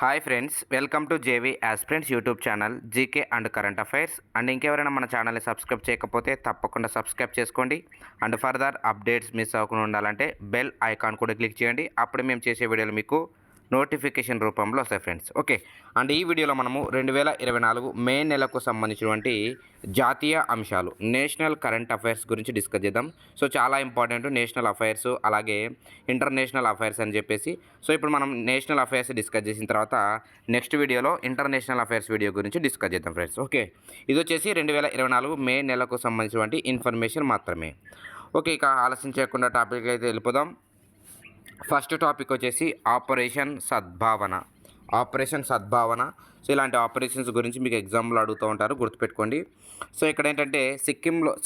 Hi friends, welcome to JV aspirants YouTube channel GK and current affairs. And ఇంకెవరైనా మన ఛానల్ని subscribe చేయకపోతే తప్పకుండా సబ్స్క్రైబ్ చేసుకోండి. అండ్ ఫర్దర్ అప్డేట్స్ మిస్ అవ్వకుండా ఉండాలంటే బెల్ ఐకాన్ కూడా క్లిక్ చేయండి. అప్పుడు మేము చేసే వీడియోలు మీకు నోటిఫికేషన్ రూపంలో వస్తాయి ఫ్రెండ్స్. ఓకే, అండ్ ఈ వీడియోలో మనము 2024 మే నెలకు సంబంధించినటువంటి జాతీయ అంశాలు నేషనల్ కరెంట్ అఫైర్స్ గురించి డిస్కస్ చేద్దాం. సో చాలా ఇంపార్టెంట్ నేషనల్ అఫైర్స్, అలాగే ఇంటర్నేషనల్ అఫైర్స్ అని చెప్పేసి. సో ఇప్పుడు మనం నేషనల్ అఫైర్స్ డిస్కస్ చేసిన తర్వాత నెక్స్ట్ వీడియోలో ఇంటర్నేషనల్ అఫైర్స్ వీడియో గురించి డిస్కస్ చేద్దాం ఫ్రెండ్స్. ఓకే, ఇది వచ్చేసి 2024 మే నెలకు సంబంధించినటువంటి ఇన్ఫర్మేషన్ మాత్రమే. ఓకే, ఇక ఆలస్యం చేయకుండా టాపిక్ అయితే వెళ్ళిపోదాం. ఫస్ట్ టాపిక్ వచ్చేసి ఆపరేషన్ సద్భావన. ఆపరేషన్ సద్భావన. సో ఇలాంటి ఆపరేషన్స్ గురించి మీకు ఎగ్జామ్లో అడుగుతూ ఉంటారు, గుర్తుపెట్టుకోండి. సో ఇక్కడ ఏంటంటే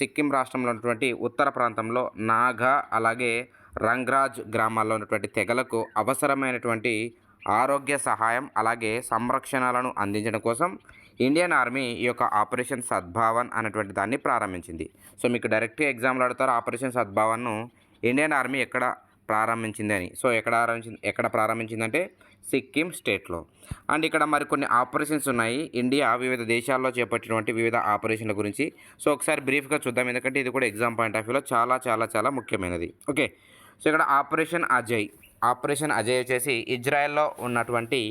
సిక్కిం రాష్ట్రంలో ఉన్నటువంటి ఉత్తర ప్రాంతంలో నాగా అలాగే రంగ్రాజ్ గ్రామాల్లో ఉన్నటువంటి తెగలకు అవసరమైనటువంటి ఆరోగ్య సహాయం అలాగే సంరక్షణలను అందించడం కోసం ఇండియన్ ఆర్మీ ఈ యొక్క ఆపరేషన్ సద్భావన్ అనేటువంటి దాన్ని ప్రారంభించింది. సో మీకు డైరెక్ట్గా ఎగ్జామ్లో అడుగుతారు ఆపరేషన్ సద్భావన్ను ఇండియన్ ఆర్మీ ఎక్కడ ప్రారంభించింది అని. సో ఎక్కడ ప్రారంభించిందంటే సిక్కిం స్టేట్లో. అండ్ ఇక్కడ మరికొన్ని ఆపరేషన్స్ ఉన్నాయి, ఇండియా వివిధ దేశాల్లో చేపట్టినటువంటి వివిధ ఆపరేషన్ల గురించి. సో ఒకసారి బ్రీఫ్గా చూద్దాం, ఎందుకంటే ఇది కూడా ఎగ్జామ్ పాయింట్ ఆఫ్ వ్యూలో చాలా చాలా చాలా ముఖ్యమైనది. ఓకే, సో ఇక్కడ ఆపరేషన్ అజయ్ వచ్చేసి ఇజ్రాయెల్లో ఉన్నటువంటి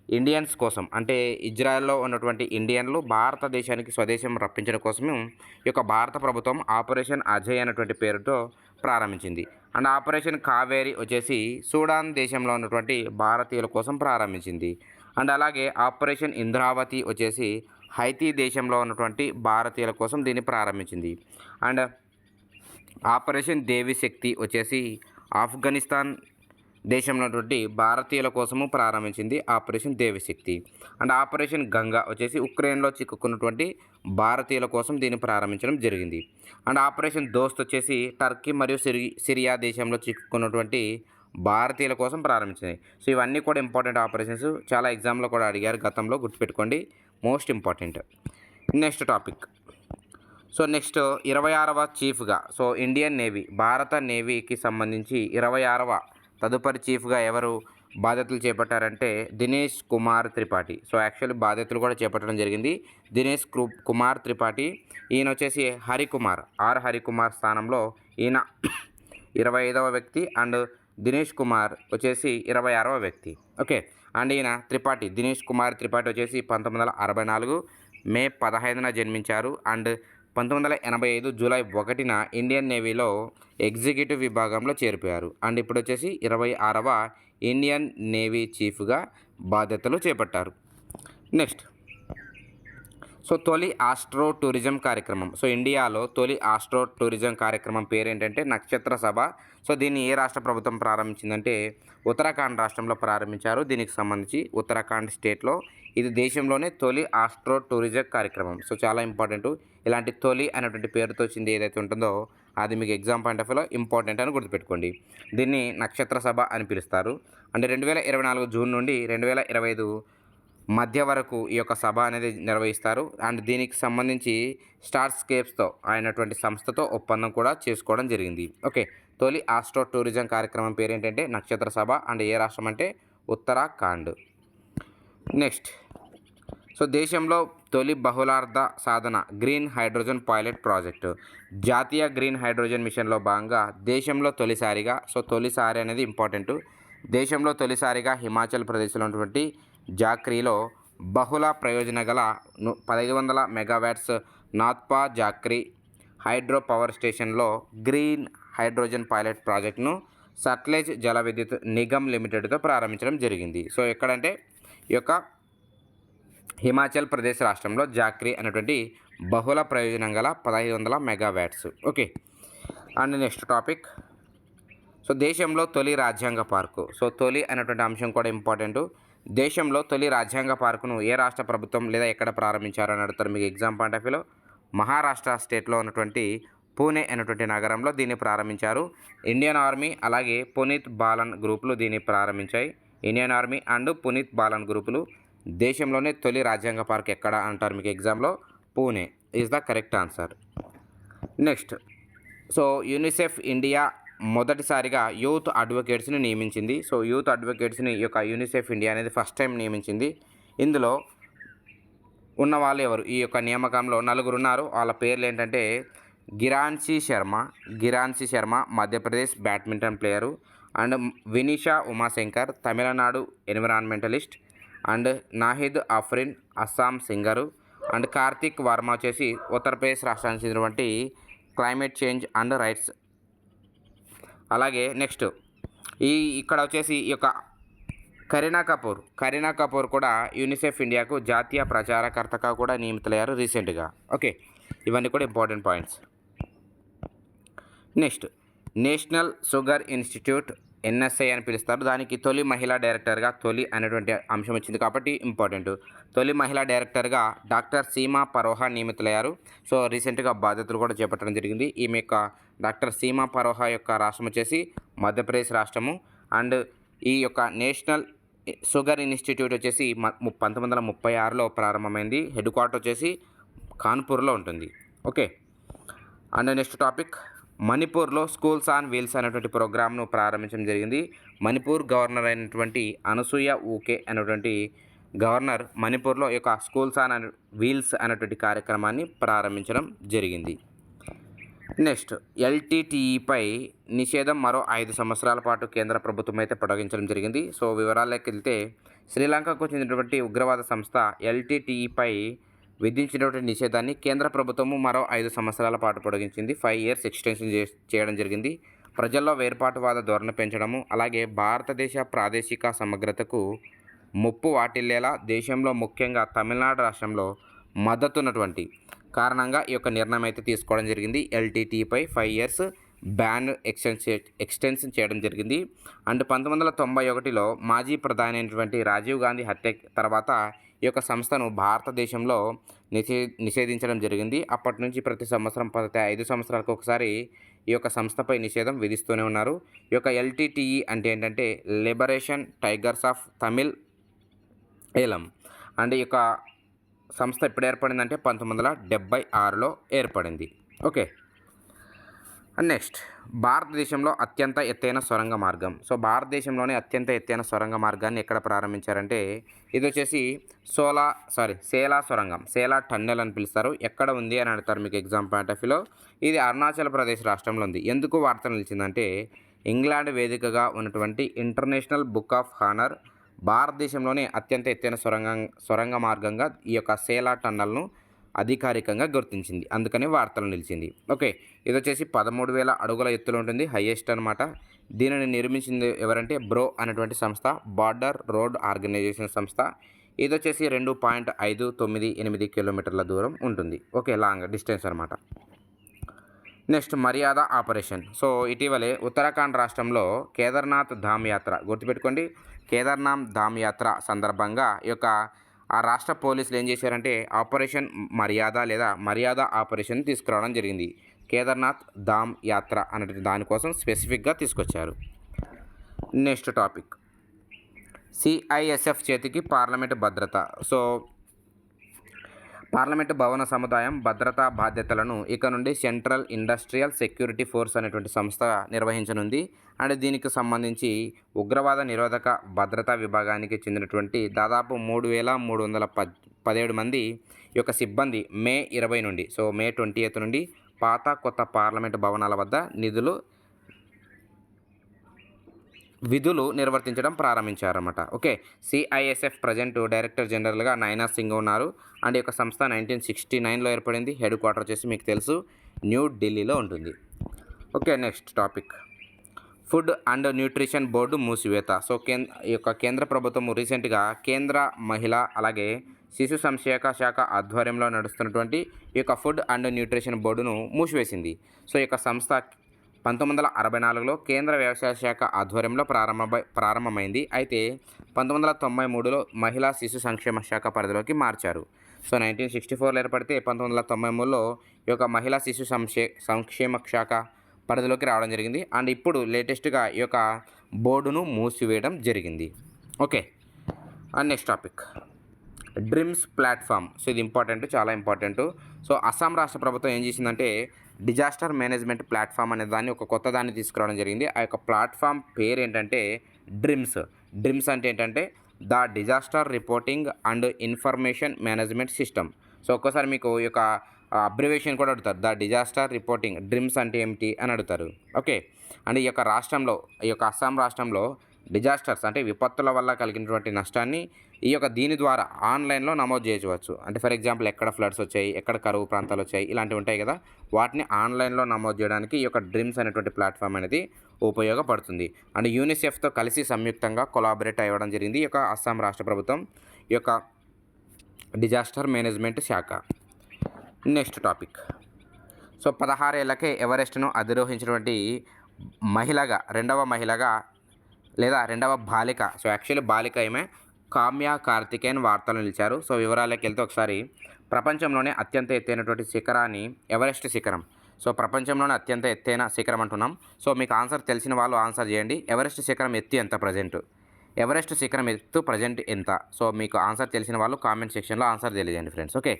ఇండియన్స్ కోసం, అంటే ఇజ్రాయెల్లో ఉన్నటువంటి ఇండియన్లు భారతదేశానికి స్వదేశం రప్పించడం కోసము ఈ యొక్క భారత ప్రభుత్వం ఆపరేషన్ అజయ్ అనేటువంటి పేరుతో ప్రారంభించింది. అండ్ ఆపరేషన్ కావేరి వచ్చేసి సూడాన్ దేశంలో ఉన్నటువంటి భారతీయుల కోసం ప్రారంభించింది. అండ్ అలాగే ఆపరేషన్ ఇంద్రావతి వచ్చేసి హైతీ దేశంలో ఉన్నటువంటి భారతీయుల కోసం దీన్ని ప్రారంభించింది. అండ్ ఆపరేషన్ దేవి శక్తి వచ్చేసి ఆఫ్ఘనిస్తాన్ దేశంలో ఉన్నటువంటి భారతీయుల కోసము ప్రారంభించింది ఆపరేషన్ దేవిశక్తి. అండ్ ఆపరేషన్ గంగా వచ్చేసి ఉక్రెయిన్లో చిక్కుకున్నటువంటి భారతీయుల కోసం దీన్ని ప్రారంభించడం జరిగింది. అండ్ ఆపరేషన్ దోస్త్ వచ్చేసి టర్కీ మరియు సిరియా దేశంలో చిక్కుకున్నటువంటి భారతీయుల కోసం ప్రారంభించింది. సో ఇవన్నీ కూడా ఇంపార్టెంట్ ఆపరేషన్స్, చాలా ఎగ్జామ్లో కూడా అడిగారు గతంలో, గుర్తుపెట్టుకోండి, most important. Next topic. So next 26వ చీఫ్గా, సో ఇండియన్ నేవీ, భారత నేవీకి సంబంధించి 26వ తదుపరి చీఫ్గా ఎవరు బాధ్యతలు చేపట్టారంటే దినేష్ కుమార్ త్రిపాఠి. సో యాక్చువల్లీ బాధ్యతలు కూడా చేపట్టడం జరిగింది దినేష్ కుమార్ త్రిపాఠి. ఈయన వచ్చేసి హరికుమార్ స్థానంలో ఈయన 25వ వ్యక్తి. అండ్ దినేష్ కుమార్ వచ్చేసి 26వ వ్యక్తి. ఓకే, అండ్ ఈయన దినేష్ కుమార్ త్రిపాఠి వచ్చేసి 1964 మే 15న జన్మించారు. అండ్ 1985 జూలై 1న ఇండియన్ నేవీలో ఎగ్జిక్యూటివ్ విభాగంలో చేరిపోయారు. అండ్ ఇప్పుడు వచ్చేసి 26వ ఇండియన్ నేవీ చీఫ్గా బాధ్యతలు చేపట్టారు. నెక్స్ట్, సో తొలి ఆస్ట్రో టూరిజం కార్యక్రమం. సో ఇండియాలో తొలి ఆస్ట్రో టూరిజం కార్యక్రమం పేరు ఏంటంటే నక్షత్ర సభ. సో దీన్ని ఏ రాష్ట్ర ప్రభుత్వం ప్రారంభించిందంటే ఉత్తరాఖండ్ రాష్ట్రంలో ప్రారంభించారు. దీనికి సంబంధించి ఉత్తరాఖండ్ స్టేట్లో ఇది దేశంలోనే తొలి ఆస్ట్రో టూరిజం కార్యక్రమం. సో చాలా ఇంపార్టెంట్, ఇలాంటి తొలి అనేటువంటి పేరుతో వచ్చింది ఏదైతే ఉంటుందో అది మీకు ఎగ్జామ్ పాయింట్ ఆఫ్ వ్యూలో ఇంపార్టెంట్ అని గుర్తుపెట్టుకోండి. దీన్ని నక్షత్ర సభ అని పిలుస్తారు. అంటే 2024 జూన్ నుండి 2025 మధ్య వరకు ఈ యొక్క సభ అనేది నిర్వహిస్తారు. అండ్ దీనికి సంబంధించి స్టార్స్కేప్స్తో అయినటువంటి సంస్థతో ఒప్పందం కూడా చేసుకోవడం జరిగింది. ఓకే, తొలి ఆస్ట్రో టూరిజం కార్యక్రమం పేరు ఏంటంటే నక్షత్ర సభ. అండ్ ఏ రాష్ట్రం అంటే ఉత్తరాఖండ్. నెక్స్ట్, సో దేశంలో తొలి బహుళార్థ సాధన గ్రీన్ హైడ్రోజన్ పైలట్ ప్రాజెక్టు. జాతీయ గ్రీన్ హైడ్రోజన్ మిషన్లో భాగంగా దేశంలో తొలిసారిగా, సో తొలిసారి అనేది ఇంపార్టెంట్, దేశంలో తొలిసారిగా హిమాచల్ ప్రదేశ్లో ఉన్నటువంటి జాక్రీలో బహుళ ప్రయోజన గల 1500 మెగావాట్స్ నాథ్పా జాక్రీ హైడ్రో పవర్ స్టేషన్లో గ్రీన్ హైడ్రోజన్ పైలట్ ప్రాజెక్టును సట్లెజ్ జల విద్యుత్ నిగమ్ లిమిటెడ్తో ప్రారంభించడం జరిగింది. సో ఎక్కడంటే ఈ యొక్క హిమాచల్ ప్రదేశ్ రాష్ట్రంలో జాక్రీ అనేటువంటి బహుళ ప్రయోజనం గల 1500 megawatts. Okay, and next topic. So దేశంలో తొలి రాజ్యాంగ పార్కు. సో తొలి అనేటువంటి అంశం కూడా ఇంపార్టెంట్. దేశంలో తొలి రాజ్యాంగ పార్కును ఏ రాష్ట్ర ప్రభుత్వం లేదా ఎక్కడ ప్రారంభించారని అడుగుతారు మీకు ఎగ్జామ్ పాయింట్ ఆఫ్ వ్యూలో. మహారాష్ట్ర స్టేట్లో ఉన్నటువంటి పూణే అనేటువంటి నగరంలో దీన్ని ప్రారంభించారు. ఇండియన్ ఆర్మీ అలాగే పునీత్ బాలన్ గ్రూపులు దీన్ని ప్రారంభించాయి. Indian army and Puneet Balan గ్రూపులు. దేశంలోనే తొలి రాజ్యాంగ పార్క్ ఎక్కడ అంటారు మీకు ఎగ్జామ్లో, Pune is the correct answer. Next, so UNICEF India మొదటిసారిగా యూత్ అడ్వకేట్స్ని నియమించింది. సో యూత్ అడ్వకేట్స్ని ఈ యొక్క యూనిసెఫ్ ఇండియా అనేది ఫస్ట్ టైం నియమించింది. ఇందులో ఉన్న వాళ్ళు ఎవరు? ఈ యొక్క నియామకంలో నలుగురు ఉన్నారు. వాళ్ళ పేర్లు ఏంటంటే Giranshi Sharma Madhya Pradesh badminton player, and Vinisha Umashankar Tamil Nadu environmentalist, and Nahid Afrin Assam singer, and Kartik Varma వచ్చేసి ఉత్తరప్రదేశ్ రాష్ట్రానికి చెందినటువంటి క్లైమేట్ చేంజ్ అండ్ రైట్స్. అలాగే నెక్స్ట్ ఇక్కడ వచ్చేసి ఈ యొక్క కరీనా కపూర్ కూడా యూనిసెఫ్ ఇండియాకు జాతీయ ప్రచారకర్తగా కూడా నియమితులయ్యారు రీసెంట్గా. ఓకే, ఇవన్నీ కూడా important points. Next national sugar institute NSI అని పిలుస్తారు. దానికి తొలి మహిళా డైరెక్టర్గా తొలి అనేటువంటి అంశం వచ్చింది కాబట్టి ఇంపార్టెంట్. తొలి మహిళా డైరెక్టర్గా డాక్టర్ సీమా పరోహా నియమితులయ్యారు. సో రీసెంట్గా బాధ్యతలు కూడా చేపట్టడం జరిగింది. ఈమె యొక్క డాక్టర్ సీమా పరోహా యొక్క రాష్ట్రం వచ్చేసి మధ్యప్రదేశ్ రాష్ట్రము. అండ్ ఈ యొక్క నేషనల్ షుగర్ ఇన్స్టిట్యూట్ వచ్చేసి 1936లో ప్రారంభమైంది. హెడ్ క్వార్టర్ వచ్చేసి కాన్పూర్లో ఉంటుంది. ఓకే, అండ్ నెక్స్ట్ టాపిక్ మణిపూర్లో స్కూల్స్ ఆన్ వీల్స్ అనేటువంటి ప్రోగ్రామ్ను ప్రారంభించడం జరిగింది. మణిపూర్ గవర్నర్ అయినటువంటి అనసూయ ఊకే అనేటువంటి గవర్నర్ మణిపూర్లో ఈ యొక్క స్కూల్స్ ఆన్ వీల్స్ అనేటువంటి కార్యక్రమాన్ని ప్రారంభించడం జరిగింది. నెక్స్ట్ ఎల్టీటీఈపై నిషేధం మరో 5 సంవత్సరాల పాటు కేంద్ర ప్రభుత్వం అయితే పొడిగించడం జరిగింది. సో వివరాల్లోకి వెళ్తే శ్రీలంకకు చెందినటువంటి ఉగ్రవాద సంస్థ ఎల్టీటీఈపై విధించినటువంటి నిషేధాన్ని కేంద్ర ప్రభుత్వము మరో 5 సంవత్సరాల పాటు పొడిగించింది. 5 years ఎక్స్టెన్షన్ చేయడం జరిగింది. ప్రజల్లో వేర్పాటువాద ధోరణి పెంచడము, అలాగే భారతదేశ ప్రాదేశిక సమగ్రతకు ముప్పు వాటిల్లేలా దేశంలో ముఖ్యంగా తమిళనాడు రాష్ట్రంలో మద్దతున్నటువంటి కారణంగా ఈ యొక్క నిర్ణయం అయితే తీసుకోవడం జరిగింది. ఎల్టీటీపై 5 years బ్యాన్ ఎక్స్టెన్షన్ చేయడం జరిగింది. అండ్ 1991లో మాజీ ప్రధాని అయినటువంటి రాజీవ్ గాంధీ హత్య తర్వాత ఈ యొక్క సంస్థను భారతదేశంలో నిషేధించడం జరిగింది. అప్పటి నుంచి ప్రతి సంవత్సరం 5 సంవత్సరాలకు ఒకసారి ఈ యొక్క సంస్థపై నిషేధం విధిస్తూనే ఉన్నారు. ఈ యొక్క ఎల్టీటీఈ అంటే ఏంటంటే liberation tigers of Tamil Eelam. And ఈ యొక్క సంస్థ ఎప్పుడు ఏర్పడిందంటే 1976లో ఏర్పడింది. ఓకే, అండ్ నెక్స్ట్ భారతదేశంలో అత్యంత ఎత్తైన సొరంగ మార్గం. సో భారతదేశంలోనే అత్యంత ఎత్తైన సొరంగ మార్గాన్ని ఎక్కడ ప్రారంభించారంటే ఇది వచ్చేసి సేలా సొరంగం, సేలా టన్నెల్ అని పిలుస్తారు. ఎక్కడ ఉంది అని అడుగుతారు మీకు ఎగ్జామ్ పాయింట్ ఆఫ్ వ్యూలో. ఇది అరుణాచల్ ప్రదేశ్ రాష్ట్రంలో ఉంది. ఎందుకు వార్త నిలిచిందంటే ఇంగ్లాండ్ వేదికగా ఉన్నటువంటి ఇంటర్నేషనల్ బుక్ ఆఫ్ హానర్ భారతదేశంలోనే అత్యంత ఎత్తైన సొరంగ మార్గంగా ఈ యొక్క సేలా టన్నల్ను అధికారికంగా గుర్తించింది. అందుకని వార్తలు నిలిచింది. ఓకే, ఇది వచ్చేసి 13,000 అడుగుల ఎత్తులో ఉంటుంది, హైయెస్ట్ అనమాట. దీనిని నిర్మించింది ఎవరంటే బ్రో అనేటువంటి సంస్థ, బార్డర్ రోడ్ ఆర్గనైజేషన్ సంస్థ. ఇది వచ్చేసి 2.598 కిలోమీటర్ల దూరం ఉంటుంది. ఓకే, లాంగ్ డిస్టెన్స్ అనమాట. నెక్స్ట్ మర్యాద ఆపరేషన్. సో ఇటీవలే ఉత్తరాఖండ్ రాష్ట్రంలో కేదార్నాథ్ ధామ్ యాత్ర, గుర్తుపెట్టుకోండి, కేదార్నాథ్ ధామ్ యాత్ర సందర్భంగా ఈ యొక్క ఆ రాష్ట్ర పోలీసులు ఏం చేశారంటే ఆపరేషన్ మర్యాద లేదా మర్యాద ఆపరేషన్ తీసుకురావడం జరిగింది. కేదార్నాథ్ ధామ్ యాత్ర అనే దానికోసం స్పెసిఫిక్గా తీసుకొచ్చారు. నెక్స్ట్ టాపిక్ సిఐఎస్ఎఫ్ చేతికి పార్లమెంటు భద్రత. సో పార్లమెంటు భవన సముదాయం భద్రతా బాధ్యతలను ఇక నుండి సెంట్రల్ ఇండస్ట్రియల్ సెక్యూరిటీ ఫోర్స్ అనేటువంటి సంస్థ నిర్వహించనుంది. అండ్ దీనికి సంబంధించి ఉగ్రవాద నిరోధక భద్రతా విభాగానికి చెందినటువంటి దాదాపు 3,317 మంది ఈ యొక్క సిబ్బంది మే 20 నుండి, సో మే 20th నుండి పాత కొత్త పార్లమెంటు భవనాల వద్ద విధులు నిర్వర్తించడం ప్రారంభించారన్నమాట. ఓకే, సిఐఎస్ఎఫ్ ప్రజెంట్ డైరెక్టర్ జనరల్గా నయనా సింగ్ ఉన్నారు. అండ్ ఈ యొక్క సంస్థ 1969లో ఏర్పడింది. హెడ్ క్వార్టర్ వచ్చేసి మీకు తెలుసు న్యూఢిల్లీలో ఉంటుంది. Okay, next topic food and nutrition board మూసివేత. సో ఈ యొక్క కేంద్ర ప్రభుత్వం రీసెంట్గా కేంద్ర మహిళా అలాగే శిశు సంక్షేమ శాఖ ఆధ్వర్యంలో నడుస్తున్నటువంటి ఈ యొక్క ఫుడ్ అండ్ న్యూట్రిషన్ బోర్డును మూసివేసింది. సో ఈ యొక్క సంస్థ 1964లో కేంద్ర వ్యవసాయ శాఖ ఆధ్వర్యంలో ప్రారంభమైంది. అయితే 1993లో మహిళా శిశు సంక్షేమ శాఖ పరిధిలోకి మార్చారు. సో 1964లో ఏర్పడితే 1993లో ఈ యొక్క మహిళా శిశు సంక్షేమ శాఖ పరిధిలోకి రావడం జరిగింది. అండ్ ఇప్పుడు లేటెస్ట్గా ఈ యొక్క బోర్డును మూసివేయడం జరిగింది. Okay, and next topic dreams platform. So ఇది ఇంపార్టెంట్, చాలా ఇంపార్టెంట్. సో అస్సాం రాష్ట్ర ప్రభుత్వం ఏం చేసిందంటే డిజాస్టర్ మేనేజ్మెంట్ ప్లాట్ఫామ్ అనే దాన్ని ఒక కొత్త దాన్ని తీసుకురావడం జరిగింది. ఆ యొక్క ప్లాట్ఫామ్ పేరు ఏంటంటే డ్రిమ్స్. డ్రిమ్స్ అంటే ఏంటంటే the disaster reporting and information management system. So ఒక్కోసారి మీకు ఈ యొక్క అబ్రివేషన్ కూడా అడుగుతారు. ద డిజాస్టర్ రిపోర్టింగ్ డ్రిమ్స్ అంటే ఏమిటి అని అడుగుతారు. ఓకే. అండ్ ఈ యొక్క రాష్ట్రంలో, ఈ యొక్క అస్సాం రాష్ట్రంలో డిజాస్టర్స్ అంటే విపత్తుల వల్ల కలిగినటువంటి నష్టాన్ని ఈ యొక్క దీని ద్వారా ఆన్లైన్లో నమోదు చేయవచ్చు. అంటే ఫర్ ఎగ్జాంపుల్ ఎక్కడ ఫ్లడ్స్ వచ్చాయి, ఎక్కడ కరువు ప్రాంతాలు వచ్చాయి, ఇలాంటివి ఉంటాయి కదా, వాటిని ఆన్లైన్లో నమోదు చేయడానికి ఈ యొక్క డ్రీమ్స్ అనేటువంటి ప్లాట్ఫామ్ అనేది ఉపయోగపడుతుంది. అండ్ యూనిసెఫ్తో కలిసి సంయుక్తంగా కొలాబరేట్ అవ్వడం జరిగింది ఈ యొక్క అస్సాం రాష్ట్ర ప్రభుత్వం ఈ యొక్క డిజాస్టర్ మేనేజ్మెంట్ శాఖ. Next topic. సో 16 ఏళ్లకే ఎవరెస్ట్ను అధిరోహించినటువంటి మహిళగా, రెండవ మహిళగా లేదా రెండవ బాలిక, సో యాక్చువల్లీ బాలిక ఏమే, కామ్యా కార్తికేయన్ వార్తలు నిలిచారు. సో వివరాలకు వెళ్తే ఒకసారి ప్రపంచంలోనే అత్యంత ఎత్తైనటువంటి శిఖరాన్ని ఎవరెస్ట్ శిఖరం. సో ప్రపంచంలోనే అత్యంత ఎత్తైన శిఖరం అంటున్నాం. సో మీకు ఆన్సర్ తెలిసిన వాళ్ళు ఆన్సర్ చేయండి. ఎవరెస్ట్ శిఖరం ఎత్తు ఎంత ప్రజెంట్? ఎవరెస్ట్ శిఖరం ఎత్తు ప్రజెంట్ ఎంత? సో మీకు ఆన్సర్ తెలిసిన వాళ్ళు కామెంట్ సెక్షన్లో ఆన్సర్ తెలియజేయండి ఫ్రెండ్స్. ఓకే.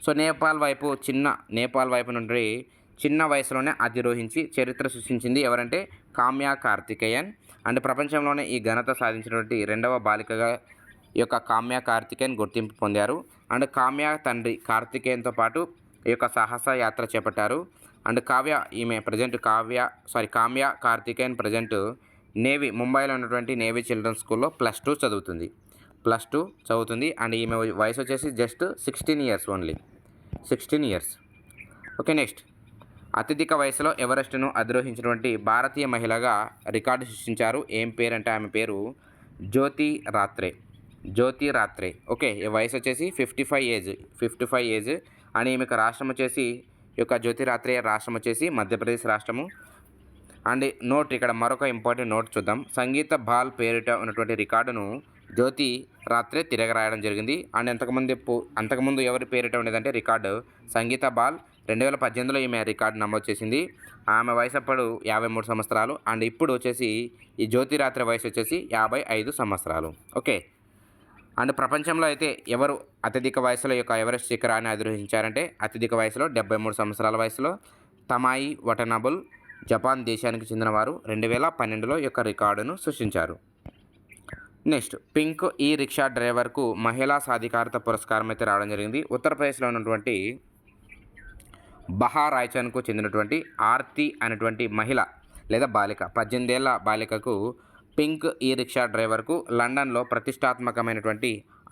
సో నేపాల్ వైపు నుండి చిన్న వయసులోనే అధిరోహించి చరిత్ర సృష్టించింది ఎవరంటే కామ్యా కార్తికేయన్. అండ్ ప్రపంచంలోనే ఈ ఘనత సాధించినటువంటి రెండవ బాలికగా ఈ యొక్క కామ్యా కార్తికేయన్ గుర్తింపు పొందారు. అండ్ కామ్యా తండ్రి కార్తికేయన్తో పాటు ఈ యొక్క సాహస యాత్ర చేపట్టారు. And Kamya Karthikeyan present navy, ముంబైలో ఉన్నటువంటి నేవీ చిల్డ్రన్స్ స్కూల్లో +2 చదువుతుంది. అండ్ ఈమె వయసు వచ్చేసి just 16 years, only 16 years. Okay. Next, అత్యధిక వయసులో ఎవరెస్ట్ను అధిరోహించినటువంటి భారతీయ మహిళగా రికార్డు సృష్టించారు. ఏం పేరంటే ఆమె పేరు జ్యోతి రాత్రే. ఓకే. ఈ వయసు వచ్చేసి 55 ఏజ్. అని ఈమెకు రాష్ట్రం వచ్చేసి ఈ యొక్క జ్యోతి రాత్రే రాష్ట్రం వచ్చేసి మధ్యప్రదేశ్ రాష్ట్రము. అండ్ నోట్, ఇక్కడ మరొక ఇంపార్టెంట్ నోట్ చూద్దాం. సంగీత బాల్ పేరిట ఉన్నటువంటి రికార్డును జ్యోతి రాత్రే తిరగరాయడం జరిగింది. అండ్ అంతకుముందు ఎవరి పేరిట ఉండేదంటే రికార్డు సంగీత బాల్. 2018లో ఈమె రికార్డు నమోదు చేసింది. ఆమె వయసు అప్పుడు 53 సంవత్సరాలు. అండ్ ఇప్పుడు వచ్చేసి ఈ జ్యోతి రాత్రే వయసు వచ్చేసి 55 సంవత్సరాలు. ఓకే. అండ్ ప్రపంచంలో అయితే ఎవరు అత్యధిక వయసులో యొక్క ఎవరెస్ట్ శిఖరాన్ని అధిరోహించారంటే అత్యధిక వయసులో 73 సంవత్సరాల వయసులో తమాయి వటనబుల్, జపాన్ దేశానికి చెందినవారు 2012లో యొక్క రికార్డును సృష్టించారు. నెక్స్ట్, పింక్ ఈ రిక్షా డ్రైవర్కు మహిళా సాధికారత పురస్కారం అయితే రావడం జరిగింది. ఉత్తరప్రదేశ్లో ఉన్నటువంటి బహారాయ్చన్కు చెందినటువంటి ఆర్తి అనేటువంటి మహిళ లేదా బాలిక, 18 ఏళ్ల బాలికకు పింక్ ఈ రిక్షా డ్రైవర్కు లండన్లో ప్రతిష్టాత్మకమైనటువంటి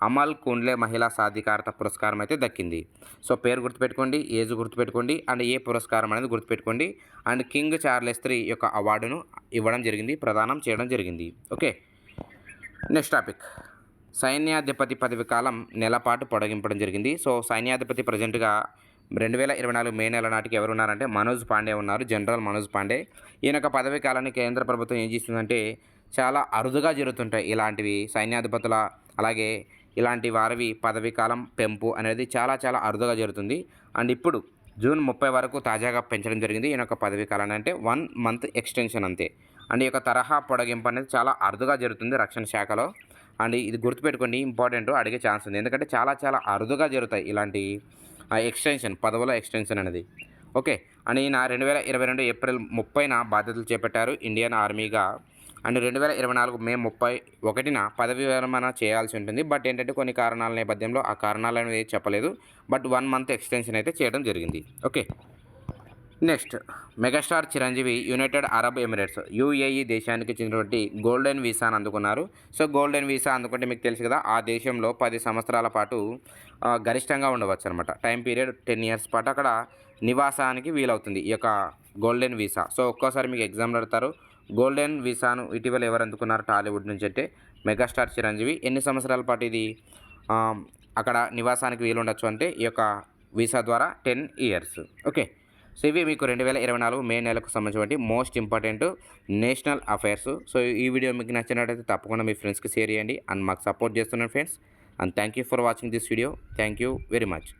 అమల్ కుండ్లే మహిళా సాధికారత పురస్కారం అయితే దక్కింది. సో పేరు గుర్తుపెట్టుకోండి, ఏజ్ గుర్తుపెట్టుకోండి, అండ్ ఏ పురస్కారం అనేది గుర్తుపెట్టుకోండి. అండ్ కింగ్ చార్లెస్ III యొక్క అవార్డును ప్రదానం చేయడం జరిగింది. ఓకే. Next topic. సైన్యాధిపతి పదవి కాలం నెలపాటు పొడిగింపడం జరిగింది. సో సైన్యాధిపతి ప్రజెంట్గా 2024 మే నెల నాటికి ఎవరు ఉన్నారంటే మనోజ్ పాండే ఉన్నారు, జనరల్ మనోజ్ పాండే. ఈయన యొక్క పదవి కాలాన్ని కేంద్ర ప్రభుత్వం ఏం చేస్తుందంటే చాలా అరుదుగా జరుగుతుంటాయి ఇలాంటివి, సైన్యాధిపతుల అలాగే ఇలాంటి వారివి పదవీ కాలం పెంపు అనేది చాలా అరుదుగా జరుగుతుంది. అండ్ ఇప్పుడు జూన్ 30 వరకు తాజాగా పెంచడం జరిగింది ఈయన యొక్క పదవీ కాలాన్ని, అంటే 1 మంత్ ఎక్స్టెన్షన్ అంతే. అండ్ ఈ యొక్క తరహా పొడిగింపు అనేది చాలా అరుదుగా జరుగుతుంది రక్షణ శాఖలో. అండ్ ఇది గుర్తుపెట్టుకోండి, ఇంపార్టెంట్, అడిగే ఛాన్స్ ఉంది, ఎందుకంటే చాలా అరుదుగా జరుగుతాయి ఇలాంటి ఎక్స్టెన్షన్, పదవుల ఎక్స్టెన్షన్ అనేది. ఓకే. అండ్ ఈయన 2022 ఏప్రిల్ 30న బాధ్యతలు చేపట్టారు ఇండియన్ ఆర్మీగా. అండ్ 2024 మే 31న పదవి విరమణ చేయాల్సి ఉంటుంది. బట్ ఏంటంటే కొన్ని కారణాల నేపథ్యంలో ఆ కారణాలు అనేది చెప్పలేదు. బట్ 1 మంత్ ఎక్స్టెన్షన్ అయితే చేయడం జరిగింది. Okay. Next, megastar Chiranjeevi United Arab Emirates UAE దేశానికి చెందినటువంటి గోల్డెన్ వీసాను అందుకున్నారు. సో గోల్డెన్ వీసా అందుకుంటే మీకు తెలుసు కదా, ఆ దేశంలో 10 సంవత్సరాల పాటు గరిష్టంగా ఉండవచ్చు అనమాట. టైం పీరియడ్ 10 ఇయర్స్ పాటు అక్కడ నివాసానికి వీలవుతుంది ఈ యొక్క గోల్డెన్ వీసా. సో ఒక్కోసారి మీకు ఎగ్జామ్లో అడతారు, గోల్డెన్ వీసాను ఇటీవల ఎవరు అందుకున్నారు టాలీవుడ్ నుంచి అంటే మెగాస్టార్ చిరంజీవి. ఎన్ని సంవత్సరాల పాటు ఇది అక్కడ నివాసానికి వీలు ఉండొచ్చు అంటే ఈ యొక్క వీసా ద్వారా 10 ఇయర్స్. ఓకే. సో ఇవి మీకు 2024 మే నెలకు సంబంధించినటువంటి most important national affairs. So ఈ వీడియో మీకు నచ్చినట్లయితే తప్పకుండా మీ ఫ్రెండ్స్కి షేర్ చేయండి అండ్ మాకు సపోర్ట్ చేస్తున్నాను friends. And thank you for watching this video. Thank you very much.